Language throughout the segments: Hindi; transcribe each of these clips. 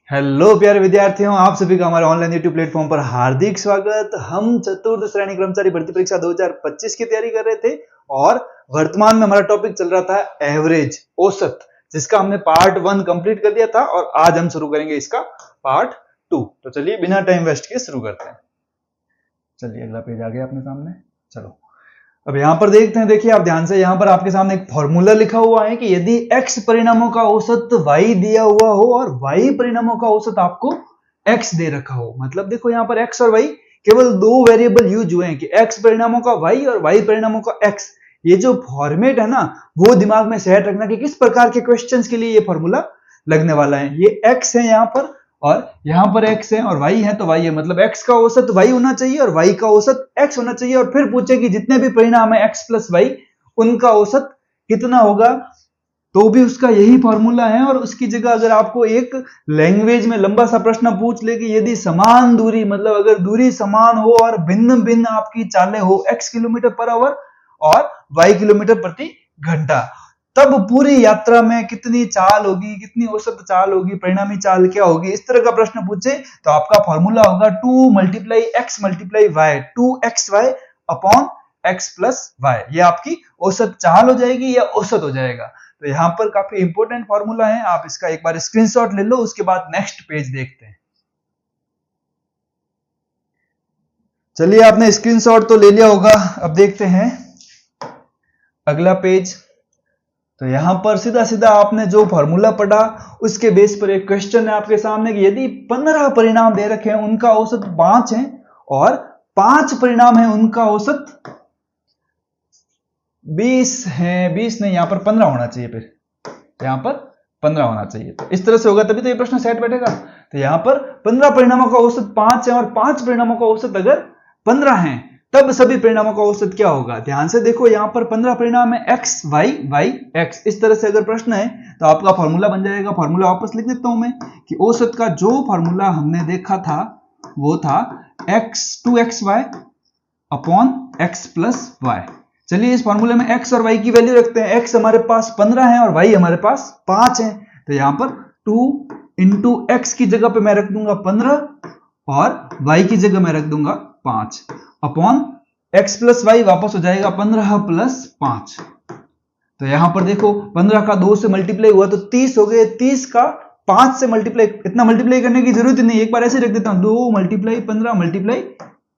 हेलो प्यारे विद्यार्थियों, आप सभी का हमारे ऑनलाइन यूट्यूब प्लेटफॉर्म पर हार्दिक स्वागत। हम चतुर्थ श्रेणी कर्मचारी भर्ती परीक्षा 2025 की तैयारी कर रहे थे और वर्तमान में हमारा टॉपिक चल रहा था एवरेज, औसत, जिसका हमने पार्ट 1 कंप्लीट कर दिया था और आज हम शुरू करेंगे इसका पार्ट 2। तो चलिए बिना टाइम वेस्ट किए शुरू करते हैं। चलिए अगला पेज आ गया अपने सामने। चलो अब यहां पर देखते हैं। देखिए आप ध्यान से, यहां पर आपके सामने एक फॉर्मूला लिखा हुआ है कि यदि x परिणामों का औसत y दिया हुआ हो और y परिणामों का औसत आपको x दे रखा हो, मतलब देखो यहां पर x और y केवल दो वेरिएबल यूज हुए हैं कि x परिणामों का y और y परिणामों का x। ये जो फॉर्मेट है ना, वो दिमाग में सेट रखना कि किस प्रकार के क्वेश्चंस के लिए ये फॉर्मूला लगने वाला है। ये x है यहां पर और यहां पर x है और y है, तो y है, मतलब x का औसत y होना चाहिए और y का औसत x होना चाहिए। और फिर पूछे कि जितने भी परिणाम है x प्लस y, उनका औसत कितना होगा, तो भी उसका यही फॉर्मूला है। और उसकी जगह अगर आपको एक लैंग्वेज में लंबा सा प्रश्न पूछ ले कि यदि समान दूरी, मतलब अगर दूरी समान हो और भिन्न भिन्न आपकी चालें हो, x किलोमीटर पर आवर और y किलोमीटर प्रति घंटा, तब पूरी यात्रा में कितनी चाल होगी, कितनी औसत चाल होगी, परिणामी चाल क्या होगी, इस तरह का प्रश्न पूछे तो आपका फॉर्मूला होगा 2 multiply x multiply y, 2xy upon x plus y। ये आपकी औसत चाल हो जाएगी या औसत हो जाएगा। तो यहां पर काफी इंपॉर्टेंट फॉर्मूला है, आप इसका एक बार स्क्रीनशॉट ले लो, उसके बाद नेक्स्ट पेज देखते हैं। चलिए आपने स्क्रीनशॉट तो ले लिया होगा, अब देखते हैं अगला पेज। तो यहां पर सीधा सीधा आपने जो फॉर्मूला पढ़ा उसके बेस पर एक क्वेश्चन है आपके सामने कि यदि 15 परिणाम दे रखे हैं, उनका औसत 5 है और 5 परिणाम है, उनका औसत 20 है। 20 नहीं, यहां पर 15 होना चाहिए, फिर यहां पर 15 होना चाहिए। तो इस तरह से होगा तभी तो ये प्रश्न सेट बैठेगा। तो यहां पर 15 परिणामों का औसत 5 है और 5 परिणामों का औसत अगर 15 है, तब सभी परिणामों का औसत क्या होगा। ध्यान से देखो, यहां पर 15 परिणाम है x y y x। इस तरह से अगर प्रश्न है तो आपका फॉर्मूला बन जाएगा। फॉर्मूला वापस लिख देता हूं मैं कि औसत का जो फॉर्मूला हमने देखा था वो था x 2xy upon x plus y। चलिए इस फॉर्मूले में x और y की वैल्यू रखते हैं। x हमारे पास 15 है और y हमारे पास 5 है, तो यहां पर 2 इंटू x की जगह पे मैं रख दूंगा 15 और y की जगह मैं रख दूंगा 5 अपॉन x प्लस वाई, वापस हो जाएगा 15 प्लस 5। तो यहां पर देखो 15 का 2 से मल्टीप्लाई हुआ तो 30 हो गए, 30 का 5 से मल्टीप्लाई, इतना मल्टीप्लाई करने की जरूरत ही नहीं, एक बार ऐसे रख देता हूं 2 मल्टीप्लाई 15 मल्टीप्लाई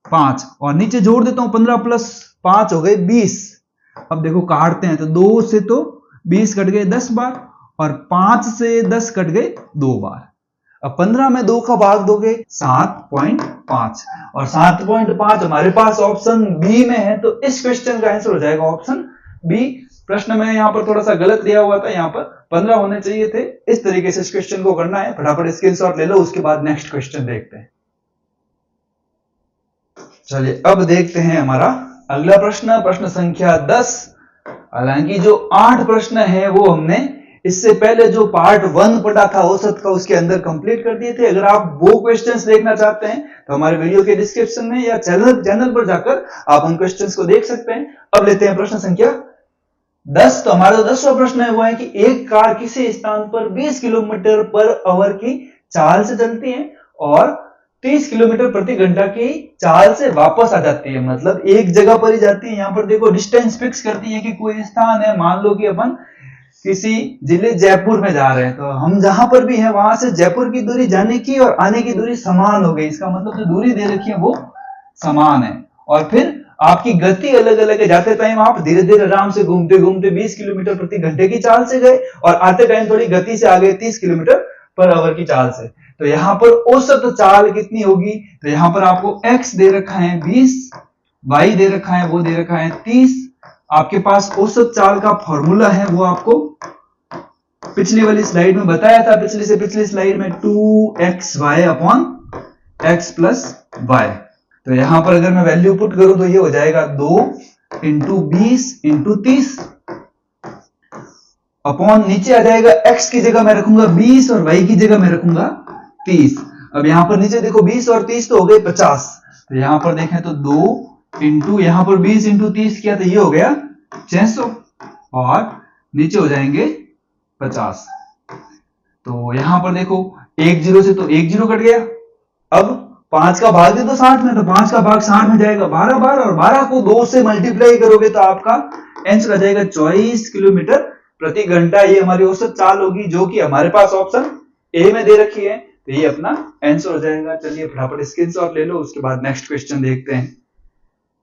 5 और नीचे जोड़ देता हूं 15 प्लस 5 हो गए 20। अब देखो काटते हैं तो 2 से तो 20 कट गए 10 बार और 5 से 10 कट गए 2 बार। अब 15 में 2 का भाग दोगे 7.5 और 7.5 हमारे पास ऑप्शन बी में है, तो इस क्वेश्चन का आंसर हो जाएगा ऑप्शन बी। प्रश्न में यहां पर थोड़ा सा गलत दिया हुआ था, यहां पर 15 होने चाहिए थे। इस तरीके से इस क्वेश्चन को करना है, फटाफट स्क्रीनशॉट ले लो, उसके बाद नेक्स्ट क्वेश्चन देखते हैं। चलिए अब देखते हैं हमारा अगला प्रश्न, प्रश्न संख्या 10। हालांकि जो 8 प्रश्न है वो हमने इससे पहले जो पार्ट 1 पढ़ा था औसत का, उसके अंदर कंप्लीट कर दिए थे। अगर आप वो क्वेश्चंस देखना चाहते हैं तो हमारे वीडियो के डिस्क्रिप्शन में या चैनल पर जाकर आप उन क्वेश्चंस को देख सकते हैं। अब लेते हैं प्रश्न संख्या 10। तो हमारा जो 10वां प्रश्न है वो है कि एक कार किसी स्थान पर 20 किलोमीटर पर आवर की चाल से चलती है और 30 किलोमीटर प्रति घंटा की चाल से वापस आ जाती है, मतलब एक जगह पर ही जाती है। यहां पर देखो डिस्टेंस फिक्स करती है कि कोई स्थान है, मान लो कि अपन किसी जिले जयपुर में जा रहे हैं, तो हम जहां पर भी हैं वहां से जयपुर की दूरी जाने की और आने की दूरी समान हो गई। इसका मतलब जो दूरी दे रखी है वो समान है और फिर आपकी गति अलग अलग है। जाते टाइम आप धीरे धीरे आराम से घूमते घूमते 20 किलोमीटर प्रति घंटे की चाल से गए और आते टाइम थोड़ी गति से आ गए 30 किलोमीटर पर आवर की चाल से। तो यहां पर औसत चाल कितनी होगी, तो यहां पर आपको x दे रखा है 20, y दे रखा है वो दे रखा है 30। आपके पास औसत चाल का फॉर्मूला है वो आपको पिछली वाली स्लाइड में बताया था, पिछली स्लाइड में 2xy upon x plus Y. तो यहां पर अगर मैं वैल्यू पुट करूं तो ये हो जाएगा 2 इंटू 20 इंटू 30 अपॉन नीचे आ जाएगा x की जगह मैं रखूंगा 20 और y की जगह मैं रखूंगा 30। अब यहां पर नीचे देखो 20 और 30 तो हो गए 50। तो यहां पर देखें तो 2 इंटू यहां पर 20 इंटू 30 किया तो ये हो गया 600 और नीचे हो जाएंगे 50। तो यहां पर देखो 1 जीरो से तो 1 जीरो कट गया। अब 5 का भाग दे दो 60 में, तो 5 का भाग 60 में जाएगा 12 बार, और 12 को 2 से मल्टीप्लाई करोगे तो आपका आंसर आ जाएगा 24 किलोमीटर प्रति घंटा। ये हमारी औसत चाल होगी, जो कि हमारे पास ऑप्शन ए में दे रखी है, तो ये अपना आंसर हो जाएगा। चलिए फटाफट स्क्रीनशॉट ले लो, उसके बाद नेक्स्ट क्वेश्चन देखते हैं।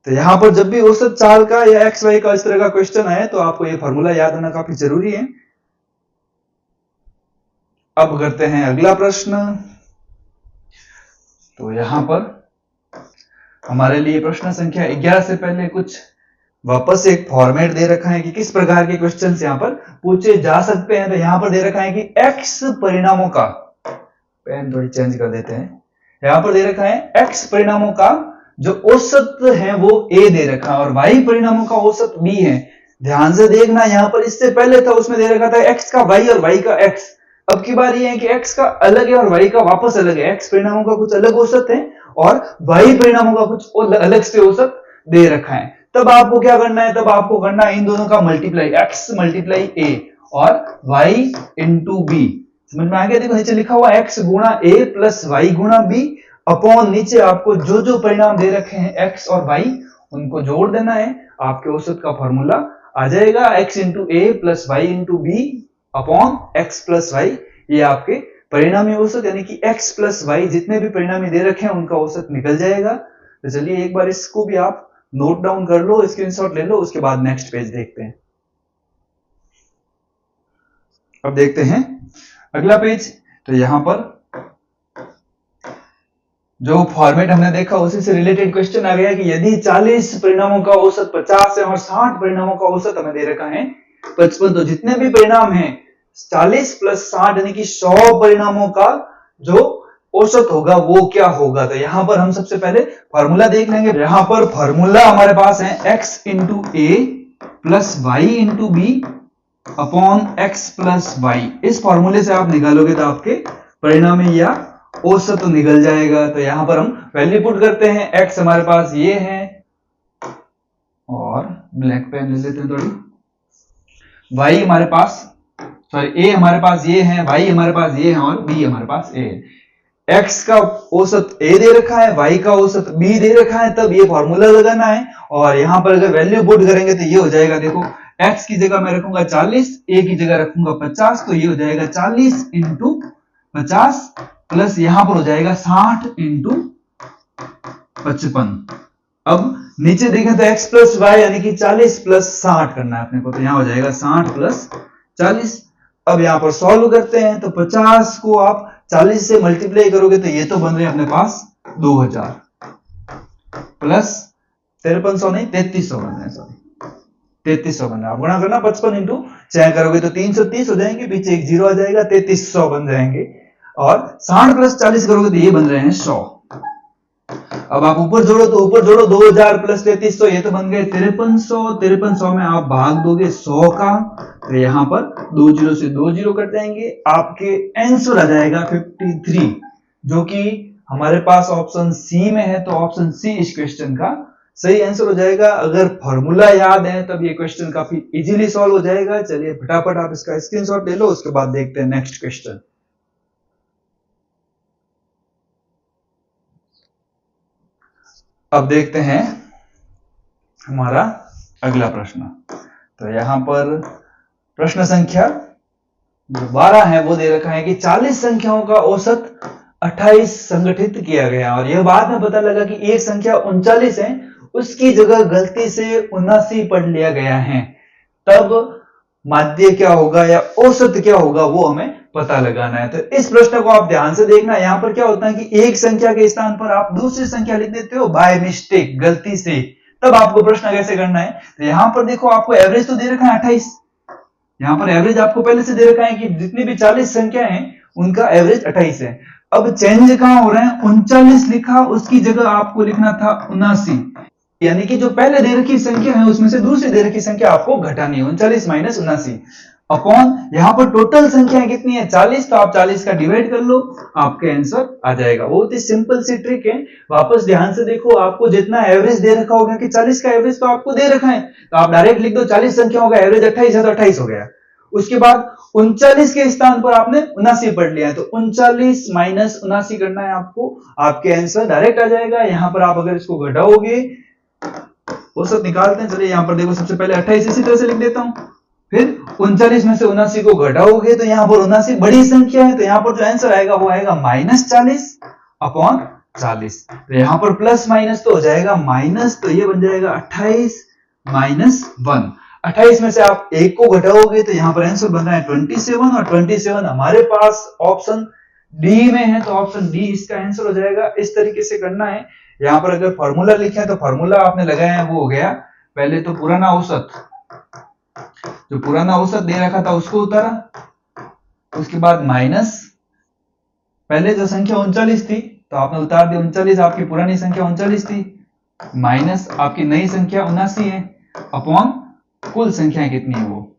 तो यहां पर जब भी औसत चाल का या एक्स वाई का इस तरह का क्वेश्चन आए तो आपको ये फॉर्मूला याद होना काफी जरूरी है। अब करते हैं अगला प्रश्न। तो यहां पर हमारे लिए प्रश्न संख्या 11 से पहले कुछ वापस एक फॉर्मेट दे रखा है कि किस प्रकार के क्वेश्चंस यहां पर पूछे जा सकते हैं। तो यहां पर दे रखा है कि एक्स परिणामों का, पेन थोड़ी चेंज कर देते हैं, यहां पर दे रखा है एक्स परिणामों का जो औसत है वो ए दे रखा है और वाई परिणामों का औसत बी है। ध्यान से देखना, यहां पर इससे पहले था उसमें दे रखा था एक्स का वाई और वाई का एक्स। अब की बार ये है कि एक्स का अलग है और वाई का वापस अलग है। एक्स परिणामों का कुछ अलग औसत है और वाई परिणामों का कुछ अलग से औसत दे रखा है। तब आपको क्या करना है, तब आपको करना है इन दोनों का मल्टीप्लाई, एक्स मल्टीप्लाई ए और वाई इंटू बी। समझ में आ गया? देखो नीचे लिखा हुआ एक्स गुणा ए प्लस वाई गुणा बी अपॉन नीचे आपको जो जो परिणाम दे रखे हैं एक्स और वाई उनको जोड़ देना है। आपके औसत का फॉर्मूला आ जाएगा x into a plus y into b upon x plus y. ये आपके परिणामी औसत यानी कि एक्स प्लस वाई जितने भी परिणामी दे रखे हैं उनका औसत निकल जाएगा। तो चलिए एक बार इसको भी आप नोट डाउन कर लो, स्क्रीनशॉट ले लो, उसके बाद नेक्स्ट पेज देखते हैं। अब देखते हैं अगला पेज। तो यहां पर जो फॉर्मेट हमने देखा उसी से रिलेटेड क्वेश्चन आ गया कि यदि 40 परिणामों का औसत 50 है और 60 परिणामों का औसत हमें दे रखा है 55, तो जितने भी परिणाम हैं 40 प्लस 60 यानी कि 100 परिणामों का जो औसत होगा वो क्या होगा। तो यहां पर हम सबसे पहले फॉर्मूला देख लेंगे। यहां पर फॉर्मूला हमारे पास है x into a plus y into b upon x plus y. इस फॉर्मूले से आप निकालोगे तो आपके परिणामी या औसत तो निकल जाएगा। तो यहां पर हम वैल्यू पुट करते हैं। x हमारे पास ये है और ब्लैक पेन ले लेते हैं थोड़ी। y हमारे पास, सॉरी a हमारे पास ये है, y हमारे पास ये है और b हमारे पास a है। x का औसत a दे रखा है, y का औसत b दे रखा है, तब ये फॉर्मूला लगाना है। और यहां पर अगर वैल्यू पुट करेंगे तो ये हो जाएगा, देखो x की जगह मैं रखूंगा 40, a की जगह रखूंगा 50, तो ये हो जाएगा 40 इंटू 50 प्लस यहां पर हो जाएगा 60 इंटू 55। अब नीचे देखें तो x प्लस वाई यानी कि 40 प्लस 60 करना है अपने को, तो यहां हो जाएगा 60 प्लस 40। अब यहां पर सॉल्व करते हैं तो 50 को आप 40 से मल्टीप्लाई करोगे तो ये तो बन रहे हैं अपने पास 2000 प्लस 5300 नहीं 3300 बन रहे हैं, सॉरी 3300 बन रहा है। आप गुणा करना 55 इंटू 6 करोगे तो 330 हो जाएंगे, पीछे एक जीरो आ जाएगा, 3300 बन जाएंगे। और 60 प्लस 40 करोगे तो ये बन रहे हैं 100। अब आप ऊपर जोड़ो तो ऊपर जोड़ो 2000 प्लस 3300, ये तो बन गए 5300। 5300 में आप भाग दोगे 100 का, तो यहां पर 2 जीरो से 2 जीरो कट जाएंगे, आपके आंसर आ जाएगा 53, जो कि हमारे पास ऑप्शन सी में है। तो ऑप्शन सी इस क्वेश्चन का सही आंसर हो जाएगा। अगर फॉर्मूला याद है तब ये क्वेश्चन काफी इजीली सॉल्व हो जाएगा। चलिए फटाफट आप इसका स्क्रीनशॉट ले लो, उसके बाद देखते हैं नेक्स्ट क्वेश्चन। अब देखते हैं हमारा अगला प्रश्न। तो यहां पर प्रश्न संख्या जो 12 है वो दे रखा है कि 40 संख्याओं का औसत 28 संगठित किया गया और यह बाद में पता लगा कि एक संख्या 39 है, उसकी जगह गलती से 79 पढ़ लिया गया है। तब माध्य क्या होगा या औसत क्या होगा वो हमें पता लगाना है। तो इस प्रश्न को आप ध्यान से देखना। यहां पर क्या होता है कि एक संख्या के स्थान पर आप दूसरी संख्या लिख देते हो बाय मिस्टेक, गलती से। तब आपको प्रश्न कैसे करना है, तो यहां पर देखो आपको एवरेज तो दे रखा है 28, यहां पर एवरेज आपको पहले से दे रखा है कि जितनी भी 40 संख्या है उनका एवरेज 28 है। अब चेंज कहां हो रहा है, 39 लिखा, उसकी जगह आपको लिखना था 79, यानी कि जो पहले दे रखी संख्या है उसमें से दूसरी दे रखी संख्या आपको घटानी है। 39 माइनस 79 अपॉन यहां पर टोटल संख्या कितनी है 40, तो आप 40 का डिवाइड कर लो, आपके आंसर आ जाएगा। बहुत ही सिंपल सी ट्रिक है। वापस ध्यान से देखो, आपको जितना एवरेज दे रखा होगा कि 40 का एवरेज तो आपको दे रखा है, तो आप डायरेक्ट लिख दो 40 संख्याओं का एवरेज 28 है तो 28 हो गया। उसके बाद 39 के स्थान पर आपने 79 पढ़ लिया है, तो 39 माइनस 79 करना है आपको, आपके आंसर डायरेक्ट आ जाएगा। यहां पर आप अगर इसको घटाओगे, औसत निकालते हैं, चलिए यहां पर देखो, सबसे पहले 28 इसी तरह से लिख देता हूं, फिर 39 में से 79 को घटाओगे तो यहां पर 79 बड़ी संख्या है, तो यहां पर जो आंसर आएगा वो आएगा -40/40। तो यहां पर प्लस माइनस तो हो जाएगा माइनस, तो ये बन जाएगा 28 माइनस 1। 28 में से आप 1 को घटाओगे तो यहां पर आंसर बन रहा है 27, और 27 हमारे पास ऑप्शन डी में है, तो ऑप्शन डी इसका आंसर हो जाएगा। इस तरीके से करना है। यहां पर अगर फॉर्मूला लिखे हैं तो फॉर्मूला आपने लगाया है वो हो गया, पहले तो पुराना औसत, जो पुराना औसत दे रखा था उसको उतारा, उसके बाद माइनस, पहले जो संख्या 39 थी तो आपने उतार दी 39, आपकी पुरानी संख्या 39 थी, माइनस आपकी नई संख्या 79 है, अपॉन कुल संख्या कितनी है वो।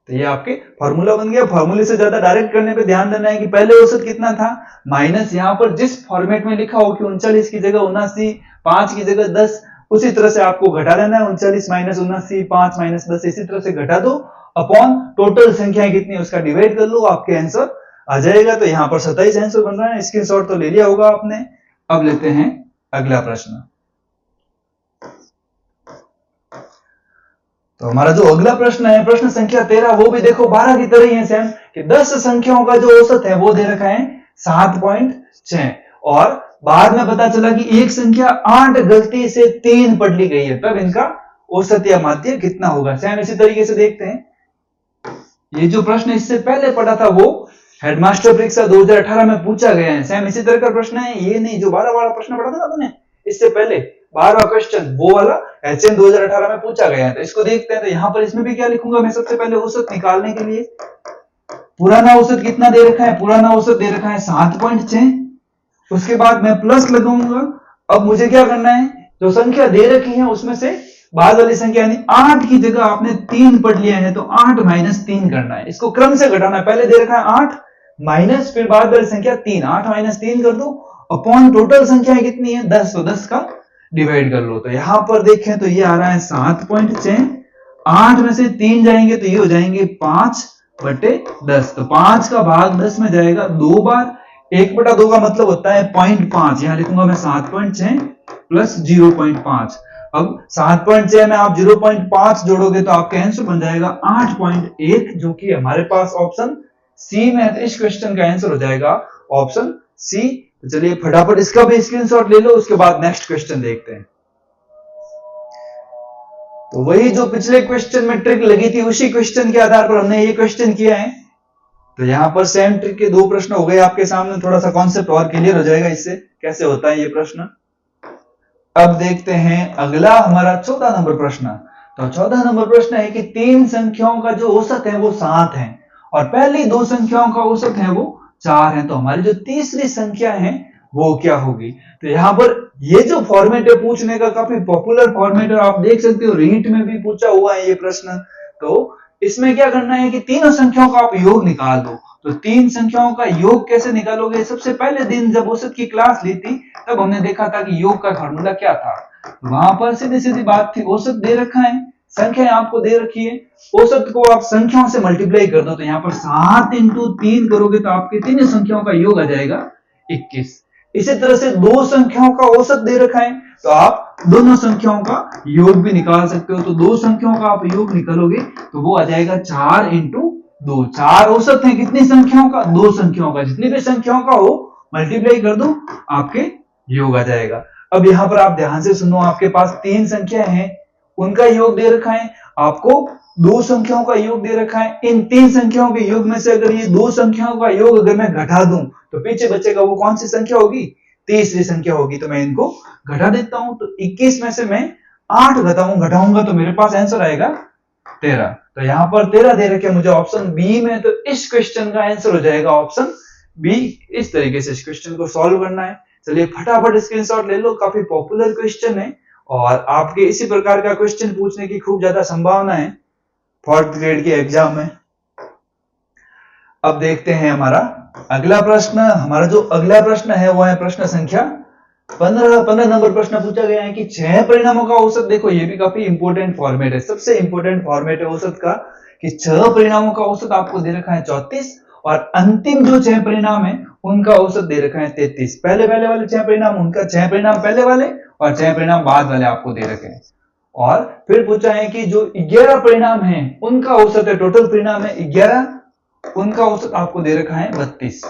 तो ये आपके फॉर्मूला बन गया। फॉर्मूले से ज्यादा डायरेक्ट करने पे ध्यान देना है कि पहले औसत कितना था, माइनस यहां पर जिस फॉर्मेट में लिखा हो कि 39 की जगह 79, 5 की जगह 10, उसी तरह से आपको घटा लेना है। 39 माइनस 79, 5 माइनस 10, इसी तरह से घटा दो, अपॉन टोटल संख्या कितनी है उसका डिवाइड कर लो, आपके आंसर आ जाएगा। तो यहां पर 27 आंसर बन रहा है। स्क्रीनशॉट तो ले लिया होगा आपने। अब लेते हैं अगला प्रश्न। तो हमारा जो अगला प्रश्न है, प्रश्न संख्या 13, वो भी देखो 12 की तरह ही है सेम, कि 10 संख्याओं का जो औसत है वो दे रखा है 7.6, और बाद में पता चला कि एक संख्या 8 गलती से 3 पढ़ ली गई है, तब इनका औसत या माध्य कितना होगा। सेम इसी तरीके से देखते हैं। ये जो प्रश्न इससे पहले पढ़ा था वो हेडमास्टर परीक्षा 2018 में पूछा गया है। सेम इसी तरह का प्रश्न है, ये नहीं जो 12 वाला प्रश्न पढ़ा था ना तुमने इससे पहले, 12वां क्वेश्चन, वो वाला HM 2018 में पूछा गया है। तो इसको देखते हैं। तो यहां पर इसमें भी क्या लिखूंगा मैं, सबसे पहले औसत निकालने के लिए पुराना औसत कितना दे रखा है, पुराना औसत दे रखा है 7.6, उसके बाद मैं प्लस लगाऊंगा। अब मुझे क्या करना है, जो संख्या दे रखी है उसमें से बाद वाली संख्या यानी 8 की जगह आपने 3 पढ़ लिया है, तो 8 माइनस 3 करना है। इसको क्रम से घटाना है, पहले दे रखा है 8 माइनस, फिर बाद वाली संख्या 3, 8 माइनस 3 कर दो, अपॉन टोटल संख्या कितनी है 10, तो 10 का डिवाइड कर लो। तो यहां पर देखें तो ये आ रहा है 7.6, 8 में से 3 जाएंगे तो ये हो जाएंगे 5/10, तो 5 का भाग 10 में जाएगा 2 बार, 1/2 का मतलब होता है 0.5, यहां लिखूंगा मैं 7.6 प्लस 0.5। अब 7.6 में आप 0.5 जोड़ोगे तो आपका आंसर बन जाएगा 8.1, जो कि हमारे पास ऑप्शन सी में है। तो इस क्वेश्चन का आंसर हो जाएगा ऑप्शन सी। तो चलिए फटाफट इसका भी स्क्रीनशॉट ले लो, उसके बाद नेक्स्ट क्वेश्चन देखते हैं। तो वही जो पिछले क्वेश्चन में ट्रिक लगी थी उसी क्वेश्चन के आधार पर हमने ये क्वेश्चन किया है। तो यहां पर सेम ट्रिक के 2 प्रश्न हो गए आपके सामने, थोड़ा सा कॉन्सेप्ट और क्लियर हो जाएगा इससे कैसे होता है ये प्रश्न। अब देखते हैं अगला हमारा 14 नंबर प्रश्न। तो 14 नंबर प्रश्न है कि 3 संख्याओं का जो औसत है वो 7 है, और पहली 2 संख्याओं का औसत है वो 4 है, तो हमारी जो तीसरी संख्या है वो क्या होगी। तो यहां पर ये जो फॉर्मेट है पूछने का काफी पॉपुलर फॉर्मेट है, आप देख सकते हो रीट में भी पूछा हुआ है ये प्रश्न। तो इसमें क्या करना है कि तीनों संख्याओं का आप योग निकाल दो। तो 3 संख्याओं का योग कैसे निकालोगे, सबसे पहले दिन जब औसत की क्लास ली थी तब हमने देखा था कि योग का फॉर्मूला क्या था। वहां पर सीधी सीधी बात थी, औसत दे रखा है, संख्याएं आपको दे रखी है, औसत को आप संख्याओं से मल्टीप्लाई कर दो। तो यहाँ पर 7 × 3 करोगे तो आपके तीनों संख्याओं का योग आ जाएगा 21। इसी तरह से 2 संख्याओं का औसत दे रखा है तो आप दोनों संख्याओं का योग भी निकाल सकते हो। तो 2 संख्याओं का आप योग निकालोगे तो वो आ जाएगा 4 × 2। 4 औसत है कितनी संख्याओं का, 2 संख्याओं का, जितनी भी संख्याओं का हो मल्टीप्लाई कर दो, आपके योग आ जाएगा। अब यहां पर आप ध्यान से सुनो, आपके पास 3 संख्या है, उनका योग दे रखा है, आपको 2 संख्याओं का योग दे रखा है। इन 3 संख्याओं के योग में से अगर ये 2 संख्याओं का योग अगर मैं घटा दूं तो पीछे बचेगा वो कौन सी संख्या होगी, तीसरी संख्या होगी। तो मैं इनको घटा देता हूं। तो 21 में से मैं 8 घटाऊंगा तो मेरे पास आंसर आएगा 13। तो यहां पर 13 दे रखे मुझे ऑप्शन बी में, तो इस क्वेश्चन का आंसर हो जाएगा ऑप्शन बी। इस तरीके से इस क्वेश्चन को सॉल्व करना है। चलिए फटाफट स्क्रीनशॉट ले लो, काफी पॉपुलर क्वेश्चन है और आपके इसी प्रकार का क्वेश्चन पूछने की खूब ज्यादा संभावना है 4th ग्रेड के एग्जाम में। अब देखते हैं हमारा अगला प्रश्न। हमारा जो अगला प्रश्न है वो है प्रश्न संख्या 15 नंबर प्रश्न पूछा गया है कि 6 परिणामों का औसत। देखो ये भी काफी इंपॉर्टेंट फॉर्मेट है, सबसे इंपॉर्टेंट फॉर्मेट है औसत का, कि 6 परिणामों का औसत आपको दे रखा है 34 और अंतिम जो 6 परिणाम है उनका औसत दे रखा है 33। पहले वाले 6 परिणाम, उनका 6 परिणाम पहले वाले और 6 परिणाम बाद वाले आपको दे रखे हैं। और फिर पूछा है कि जो 11 परिणाम है उनका औसत है, टोटल परिणाम है 11, उनका औसत आपको दे रखा है 32।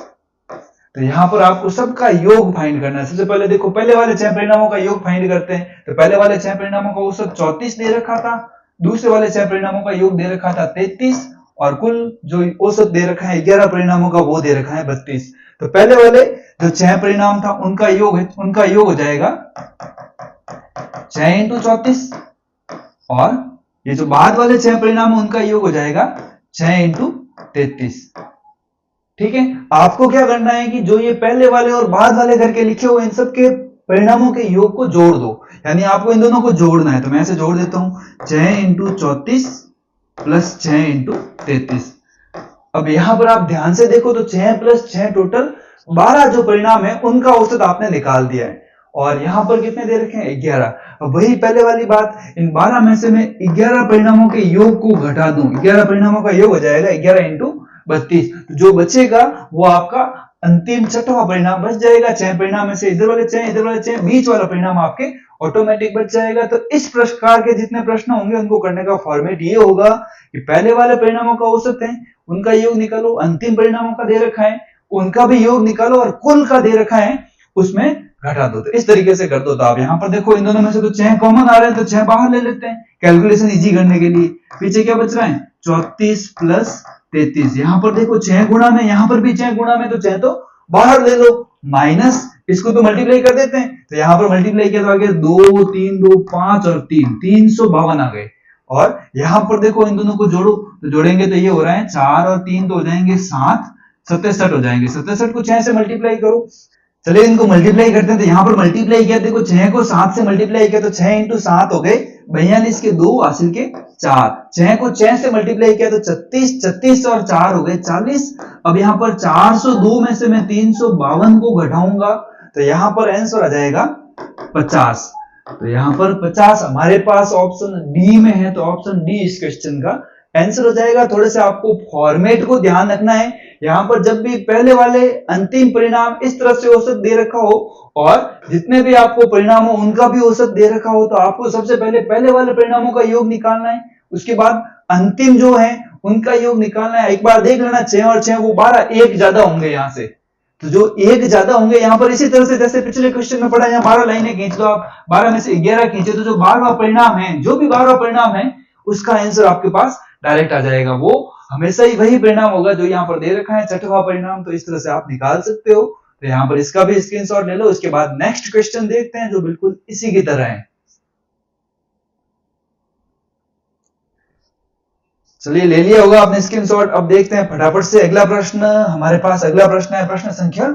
तो यहां पर आपको सबका योग फाइंड करना है। सबसे पहले देखो, पहले वाले 6 परिणामों का योग फाइंड करते हैं। तो पहले वाले 6 परिणामों का औसत 34 दे रखा था, दूसरे वाले 6 परिणामों का योग दे रखा था 33 और कुल जो औसत दे रखा है 11 परिणामों का वो दे रखा है 32। तो पहले वाले जो 6 परिणाम था उनका योग हो जाएगा 6 इंटू 34 और ये जो बाद वाले 6 परिणाम है उनका योग हो जाएगा 6 इंटू 33। ठीक है, आपको क्या करना है कि जो ये पहले वाले और बाद वाले करके लिखे हुए इन सब के परिणामों के योग को जोड़ दो, यानी आपको इन दोनों को जोड़ना है। तो मैं ऐसे जोड़ देता हूं 6 इंटू 34 प्लस 6 इंटू 33। अब यहां पर आप ध्यान से देखो तो 6 प्लस 6 टोटल 12 जो परिणाम है उनका औसत आपने निकाल दिया है और यहां पर कितने दे रखे हैं 11। अब वही पहले वाली बात, इन 12 में से मैं 11 परिणामों के योग को घटा दूं, 11 परिणामों का योग हो जाएगा 11 इंटू 32। तो जो बचेगा वो आपका अंतिम छठवां परिणाम बच जाएगा। 6 परिणाम में से इधर वाले 6 बीच वाला परिणाम आपके ऑटोमेटिक बच जाएगा। तो इस प्रकार के जितने प्रश्न होंगे उनको करने का फॉर्मेट ये होगा कि पहले वाले परिणामों का औसत है उनका योग निकालो, अंतिम परिणामों का दे रखा है उनका भी योग निकालो और कुल का दे रखा है उसमें घटा दो। तो इस तरीके से कर दो। तो आप यहां पर देखो इन दोनों में से तो 6 कॉमन आ रहे हैं तो 6 बाहर ले लेते हैं कैलकुलेशन इजी करने के लिए। पीछे क्या बच रहा है 34 प्लस 33। यहां पर देखो 6 गुणा में, यहां पर भी 6 गुणा में, तो 6 तो बाहर ले लो, माइनस इसको तो मल्टीप्लाई कर देते हैं। तो यहां पर मल्टीप्लाई किया तो आ गया 2 3 2 5 और 3 352 आ गए। और यहां पर देखो इन दोनों को जोड़ो तो जोड़ेंगे तो ये हो रहा है 4 और 3 तो हो जाएंगे 7, 67 हो जाएंगे। 67 को 6 से मल्टीप्लाई करो। चलिए इनको मल्टीप्लाई करते हैं। तो यहां पर मल्टीप्लाई किया, देखो 6 को 7 से मल्टीप्लाई किया तो 6 इंटू 7 हो गए 42 के 2 हासिल के 4। 6 को 6 से मल्टीप्लाई किया तो 36, 36 और 4 हो गए 40। अब यहां पर 402 में से मैं 352 को घटाऊंगा तो यहां पर आंसर आ जाएगा 50। तो यहां पर 50 हमारे पास ऑप्शन डी में है। तो ऑप्शन डी इस क्वेश्चन का आंसर हो जाएगा। थोड़े से आपको फॉर्मेट को ध्यान रखना है। यहां पर जब भी पहले वाले अंतिम परिणाम इस तरह से औसत दे रखा हो और जितने भी आपको परिणाम हो उनका भी औसत दे रखा हो तो आपको सबसे पहले वाले परिणामों का योग निकालना है, उसके बाद अंतिम जो है उनका योग निकालना है। एक बार देख लेना 6 और 6 वो 12 एक ज्यादा होंगे यहां से, तो जो एक ज्यादा होंगे यहां पर इसी तरह से जैसे पिछले क्वेश्चन में पढ़ा, यहां 12 लाइनें खींच लो आप, 12 में से 11 खींचे तो जो 12वां परिणाम है, जो भी 12वां परिणाम है उसका आंसर आपके पास डायरेक्ट आ जाएगा। वो हमेशा ही वही परिणाम होगा जो यहाँ पर दे रखा है छठवां परिणाम। तो इस तरह से आप निकाल सकते हो। तो यहाँ पर इसका भी स्क्रीनशॉट ले लो। उसके बाद नेक्स्ट क्वेश्चन देखते हैं जो बिल्कुल इसी की तरह है। चलिए ले लिया होगा आपने स्क्रीनशॉट। अब देखते हैं फटाफट से अगला प्रश्न। हमारे पास अगला प्रश्न है प्रश्न संख्या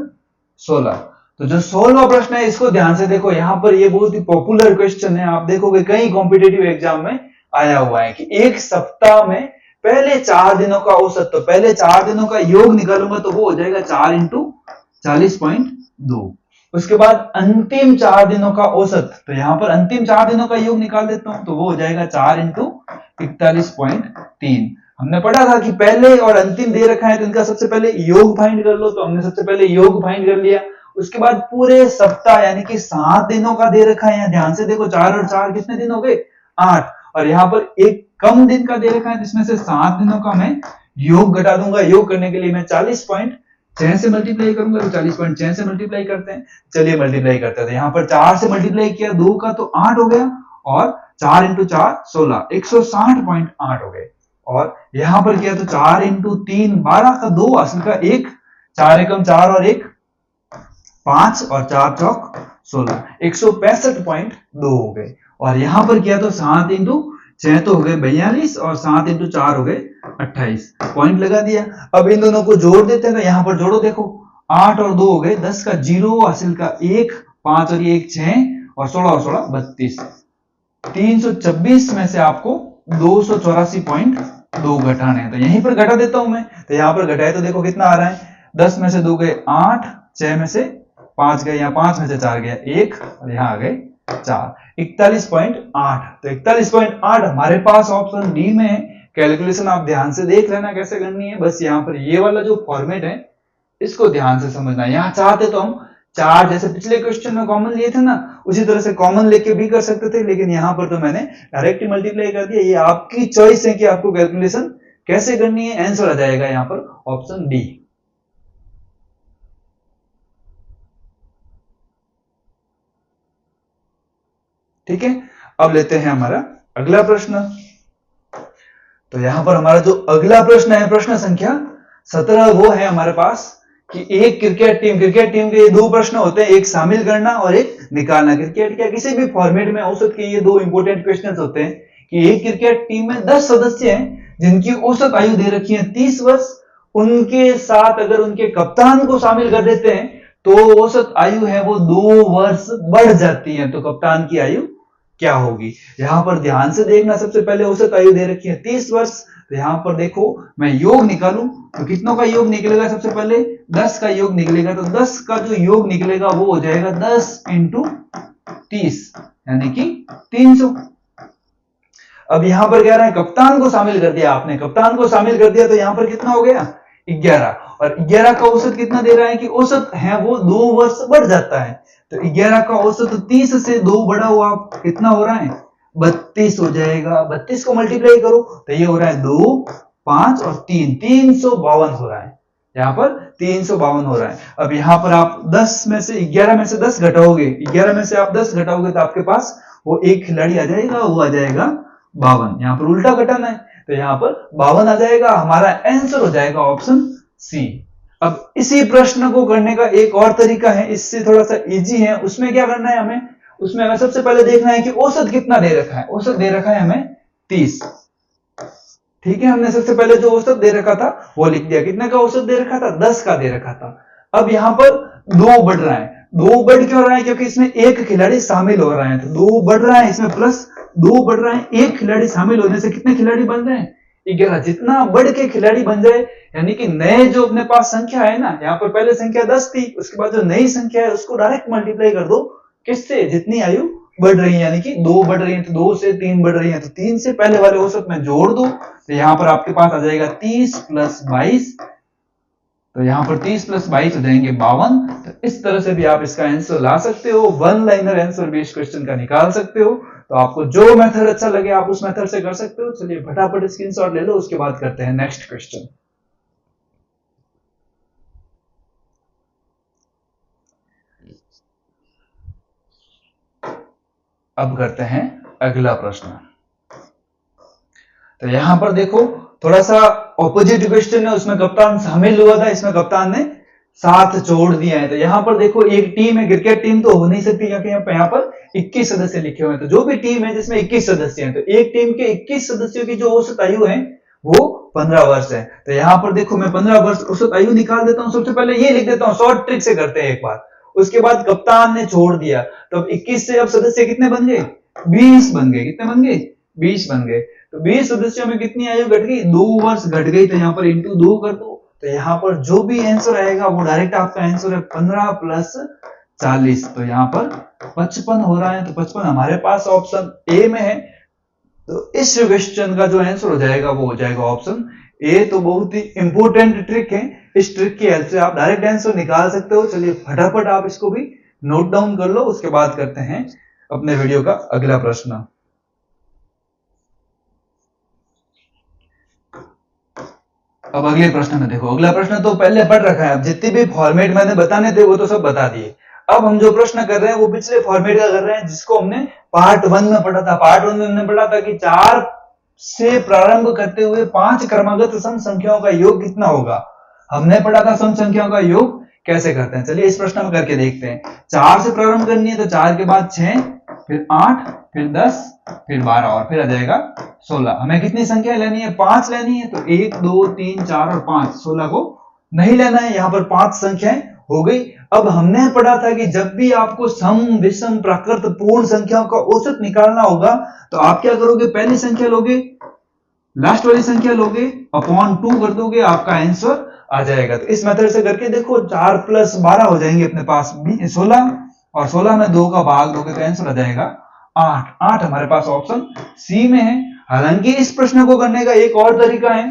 16। तो जो 16वां प्रश्न है इसको ध्यान से देखो। यहाँ पर ये बहुत ही पॉपुलर क्वेश्चन है, आप देखोगे कई कॉम्पिटेटिव एग्जाम में आया हुआ है कि एक सप्ताह में पहले 4 दिनों का औसत, तो पहले 4 दिनों का योग निकालूंगा तो वो हो जाएगा 4 इंटू 40.2। उसके बाद अंतिम 4 दिनों का औसत, तो यहां पर अंतिम 4 दिनों का योग निकाल देता हूं तो वो हो जाएगा 4 इंटू 41.3। हमने पढ़ा था कि पहले और अंतिम दे रखा है तो इनका सबसे पहले योग फाइंड कर लो। तो हमने सबसे पहले योग फाइंड कर लिया। उसके बाद पूरे सप्ताह यानी कि 7 दिनों का दे रखा है। यहाँ ध्यान से देखो 4 और 4 कितने दिन हो गए 8, और यहाँ पर एक कम दिन का दे रखा है जिसमें से 7 दिनों का मैं योग घटा दूंगा। योग करने के लिए मैं 40.6 से मल्टीप्लाई करूंगा। तो 40.6 से मल्टीप्लाई करते हैं। चलिए मल्टीप्लाई करते हैं। यहाँ पर 4 से मल्टीप्लाई किया 2 का तो 8 हो गया और 4 इंटू 4 16, 160.8 हो गए। और यहां पर किया तो 4 इंटू 3 12 का 2 हासिल का 1, 4 एकम 4 और 1 5 और 4 चौक 16, 165.2 हो गए। और यहां पर किया तो 7 इंटू 6 तो हो गए 42 और 7 इंटू 4 हो गए 28, पॉइंट लगा दिया। अब इन दोनों को जोड़ देते हैं। तो यहां पर जोड़ो, देखो 8 और 2 हो गए 10 का 0 हासिल का 1, 5 और 1 6 और 16 और 16 32। 326 में से आपको 284.2 घटाने हैं। तो यहीं पर घटा देता हूं मैं। तो यहां पर घटाए तो देखो कितना आ रहा है, 10 में से 2 गए 8, 6 में से 5 गए, यहाँ 5 में से 4 गया 1 और यहाँ आ गए 4, 41.8। तो 41.8 हमारे पास ऑप्शन डी में है। कैलकुलेशन आप ध्यान से देख लेना कैसे करनी है। बस यहाँ पर ये वाला जो फॉर्मेट है इसको ध्यान से समझना है। यहाँ चाहते तो हम 4 जैसे पिछले क्वेश्चन में कॉमन लिए थे ना, उसी तरह से कॉमन लेके भी कर सकते थे, लेकिन यहाँ पर तो मैंने डायरेक्ट मल्टीप्लाई कर दिया। ये आपकी चॉइस है कि आपको कैलकुलेशन कैसे करनी है। आंसर आ जाएगा यहाँ पर ऑप्शन डी। ठीक है, अब लेते हैं हमारा अगला प्रश्न। तो यहां पर हमारा जो अगला प्रश्न है, प्रश्न संख्या 17, वो है हमारे पास कि एक क्रिकेट टीम के ये 2 प्रश्न होते हैं, एक शामिल करना और एक निकालना। क्रिकेट या किसी भी फॉर्मेट में औसत के ये 2 इंपोर्टेंट क्वेश्चन होते हैं कि एक क्रिकेट टीम में 10 सदस्य हैं जिनकी औसत आयु दे रखी है 30 वर्ष। उनके साथ अगर उनके कप्तान को शामिल कर देते हैं तो औसत आयु है वो 2 वर्ष बढ़ जाती है। तो कप्तान की आयु क्या होगी? यहां पर ध्यान से देखना। सबसे पहले औसत आयु दे रखी है 30 वर्ष। तो यहां पर देखो मैं योग निकालूं तो कितनों का योग निकलेगा? सबसे पहले 10 का योग निकलेगा। तो 10 का जो योग निकलेगा वो हो जाएगा 10 इंटू 30 यानी कि 300। अब यहां पर कह रहा है कप्तान को शामिल कर दिया आपने, कप्तान को शामिल कर दिया तो यहां पर कितना हो गया? 11। और 11 का औसत कितना दे रहा है कि औसत है वो 2 वर्ष बढ़ जाता है। तो 11 का औसत 30 से 2 बढ़ा हुआ कितना हो रहा है? 32 हो जाएगा। 32 को मल्टीप्लाई करो तो ये हो रहा है 2, 5 और 3, 352 हो रहा है। यहाँ पर 352 हो रहा है। अब यहाँ पर आप 10 में से 11 में से 10 घटाओगे, 11 में से आप 10 घटाओगे तो आपके पास वो एक खिलाड़ी आ जाएगा, वो आ जाएगा 52। यहाँ पर उल्टा घटाना है तो यहाँ पर 52 आ जाएगा। हमारा आंसर हो जाएगा ऑप्शन सी। अब इसी प्रश्न को करने का एक और तरीका है, इससे थोड़ा सा इजी है। उसमें क्या करना है हमें? उसमें हमें सबसे पहले देखना है कि औसत कितना दे रखा है। औसत दे रखा है हमें 30। ठीक है, हमने सबसे पहले जो औसत दे रखा था वो लिख दिया। कितने का औसत दे रखा था? 10 का दे रखा था। अब यहां पर 2 बढ़ रहा है। 2 बढ़ क्यों रहा है? क्योंकि इसमें एक खिलाड़ी शामिल हो रहा है। तो 2 बढ़ रहा है, इसमें प्लस 2 बढ़ रहा है। एक खिलाड़ी शामिल होने से कितने खिलाड़ी बन रहे हैं? 11। जितना बढ़ के खिलाड़ी बन जाए यानी कि नए जो अपने पास संख्या है ना, यहाँ पर पहले संख्या 10 थी, उसके बाद जो नई संख्या है उसको डायरेक्ट मल्टीप्लाई कर दो। किससे? जितनी आयु बढ़ रही है, यानी कि 2 बढ़ रही है तो 2 से 3 बढ़ रही है तो 3 से पहले वाले औसत में जोड़ दो। तो यहाँ पर आपके पास आ जाएगा 30 प्लस 22। तो यहाँ पर 30 प्लस 22 हो जाएंगे 52। तो इस तरह से भी आप इसका आंसर ला सकते हो। 1 लाइनर आंसर भी इस क्वेश्चन का निकाल सकते हो। तो आपको जो मेथड अच्छा लगे आप उस मेथड से कर सकते हो। चलिए फटाफट स्क्रीनशॉट ले लो, उसके बाद करते हैं नेक्स्ट क्वेश्चन। अब करते हैं अगला प्रश्न। तो यहां पर देखो थोड़ा सा ऑपोजिट क्वेश्चन है, उसमें कप्तान शामिल हुआ था, इसमें कप्तान ने साथ जोड़ दिया है। तो यहां पर देखो एक टीम है, क्रिकेट टीम तो हो नहीं सकती क्योंकि यहाँ पर 21 सदस्य लिखे हुए हैं। तो जो भी टीम है जिसमें 21 सदस्य हैं, तो एक टीम के 21 सदस्यों की जो औसत आयु है वो 15 वर्ष है। तो यहां पर देखो मैं 15 वर्ष औसत आयु निकाल देता हूं। सबसे पहले ये लिख देता हूं, शॉर्ट ट्रिक से करते हैं एक बार। उसके बाद कप्तान ने छोड़ दिया तो अब 21 से अब सदस्य कितने बन गए? 20 बन गए। कितने बन गए? 20 बन गए। तो 20 सदस्यों में कितनी आयु घट गई? 2 वर्ष घट गई। तो यहाँ पर इंटू 2 कर दो। तो यहाँ पर जो भी आंसर आएगा वो डायरेक्ट आपका आंसर है 15 प्लस 40। तो यहाँ पर 55 हो रहा है। तो 55 हमारे पास ऑप्शन ए में है। तो इस क्वेश्चन का जो आंसर हो जाएगा वो हो जाएगा ऑप्शन ए। तो बहुत ही इंपॉर्टेंट ट्रिक है, इस ट्रिक की हेल्प से आप डायरेक्ट आंसर निकाल सकते हो। चलिए फटाफट आप इसको भी नोट डाउन कर लो, उसके बाद करते हैं अपने वीडियो का अगला प्रश्न। अब अगले प्रश्न में देखो, अगला प्रश्न तो पहले पढ़ रखा है। अब जितने भी फॉर्मेट मैंने बताने थे वो तो सब बता दिए। अब हम जो प्रश्न कर रहे हैं वो पिछले फॉर्मेट का कर रहे हैं जिसको हमने पार्ट 1 में पढ़ा था। पार्ट 1 में हमने पढ़ा था कि 4 से प्रारंभ करते हुए 5 क्रमागत सम संख्याओं का योग कितना होगा। हमने पढ़ा था सम संख्याओं का योग कैसे करते हैं। चलिए इस प्रश्न में करके देखते हैं। 4 से प्रारंभ करनी है तो 4 के बाद 6, फिर 8, फिर 10, फिर 12 और फिर आ जाएगा 16। हमें कितनी संख्या लेनी है? 5 लेनी है। तो 1, 2, 3, 4 और 5, 16 को नहीं लेना है। यहाँ पर 5 संख्याएं हो गई। अब हमने पढ़ा था कि जब भी आपको सम, विषम, प्राकृत, पूर्ण संख्याओं का औसत निकालना होगा तो आप क्या करोगे? पहली संख्या लोगे, लास्ट वाली संख्या लोगे, अपॉन 2 कर दोगे, आपका आंसर आ जाएगा। तो इस मेथड से करके देखो, 4 प्लस 12 हो जाएंगे अपने पास 16 और 16 में 2 का भाग दोगे तो आंसर आ जाएगा 8। 8 हमारे पास ऑप्शन सी में है। हालांकि इस प्रश्न को करने का एक और तरीका है।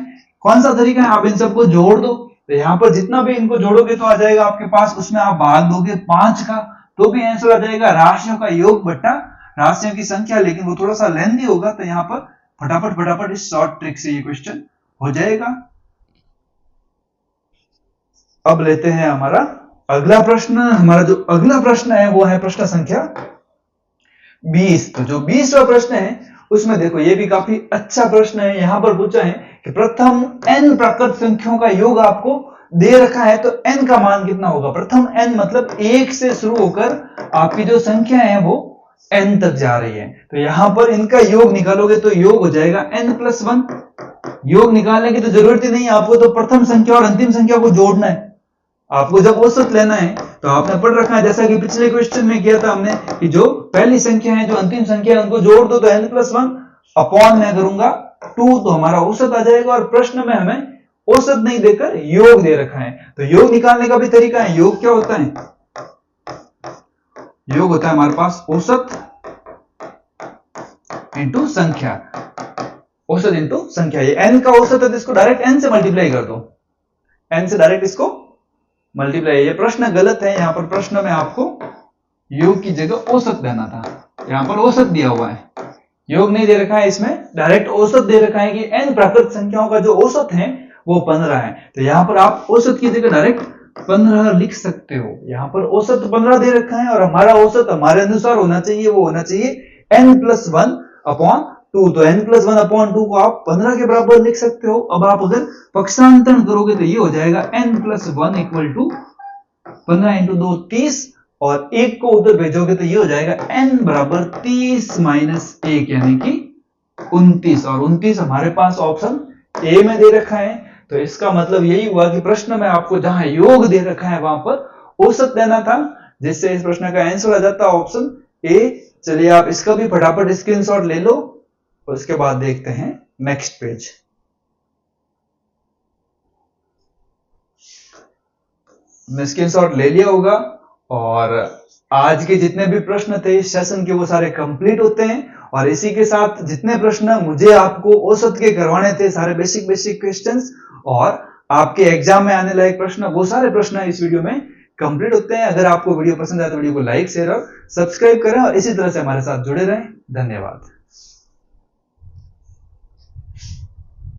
कौन सा तरीका है? आप इन सबको जोड़ दो, तो यहाँ पर जितना भी इनको जोड़ोगे तो आ जाएगा आपके पास, उसमें आप भाग दोगे 5 का तो भी आंसर आ जाएगा राशियों का योग बट्टा राशियों की संख्या। लेकिन वो थोड़ा सा लेंथी होगा, तो यहाँ पर फटाफट इस शॉर्ट ट्रिक से ये क्वेश्चन हो जाएगा। अब लेते हैं हमारा अगला प्रश्न। हमारा जो अगला प्रश्न है वो है प्रश्न संख्या 20। तो जो 20वां प्रश्न है उसमें देखो, ये भी काफी अच्छा प्रश्न है। यहां पर पूछा है कि प्रथम n प्राकृत संख्याओं का योग आपको दे रखा है, तो n का मान कितना होगा? प्रथम n मतलब 1 से शुरू होकर आपकी जो संख्या है वो n तक जा रही है। तो यहां पर इनका योग निकालोगे तो योग हो जाएगा n+1। योग निकालने की तो जरूरत ही नहीं है आपको, तो प्रथम संख्या और अंतिम संख्या को जोड़ना है। आपको जब औसत लेना है तो आपने पढ़ रखा है, जैसा कि पिछले क्वेश्चन में किया था हमने, कि जो पहली संख्या है, जो अंतिम संख्या है, उनको जोड़ दो तो n+1 अपॉन मैं करूंगा 2, तो हमारा औसत आ जाएगा। और प्रश्न में हमें औसत नहीं देकर योग दे रखा है, तो योग निकालने का भी तरीका है। योग क्या होता है? योग होता है हमारे पास औसत इंटू संख्या, औसत इंटू संख्या। ये n का औसत है तो इसको डायरेक्ट n से मल्टीप्लाई कर दो, n से डायरेक्ट इसको मल्टीप्लाई। ये प्रश्न गलत है, यहां पर प्रश्न में आपको योग की जगह औसत देना था, यहां पर औसत दिया हुआ है, योग नहीं दे रखा है, इसमें डायरेक्ट औसत दे रखा है कि n प्राकृत संख्याओं का जो औसत है वो 15 है। तो यहां पर आप औसत की जगह डायरेक्ट 15 लिख सकते हो। यहां पर औसत 15 दे रखा है और हमारा औसत हमारे अनुसार होना चाहिए, वो होना चाहिए n+1 अपॉन 2। तो n+1 अपॉन 2 को आप 15 के बराबर लिख सकते हो। अब आप अगर पक्षांतरण करोगे तो ये हो जाएगा n+1 इक्वल टू 15 इंटू 2 30, और 1 को उधर भेजोगे तो ये हो जाएगा n बराबर 30 - 1 यानी कि 29। और 29 हमारे पास ऑप्शन ए में दे रखा है। तो इसका मतलब यही हुआ कि प्रश्न में आपको जहां योग दे रखा है वहां पर औसत देना था, जिससे इस प्रश्न का आंसर आ जाता है ऑप्शन ए। चलिए आप इसका भी फटाफट स्क्रीनशॉट ले लो और उसके बाद देखते हैं नेक्स्ट पेज। हमने स्क्रीनशॉट ले लिया होगा, और आज के जितने भी प्रश्न थे इस सेशन के वो सारे कंप्लीट होते हैं। और इसी के साथ जितने प्रश्न मुझे आपको औसत के करवाने थे, सारे बेसिक क्वेश्चंस और आपके एग्जाम में आने लायक प्रश्न, वो सारे प्रश्न इस वीडियो में कंप्लीट होते हैं। अगर आपको वीडियो पसंद आए तो वीडियो को लाइक शेयर और सब्सक्राइब करें, और इसी तरह से हमारे साथ जुड़े रहें। धन्यवाद।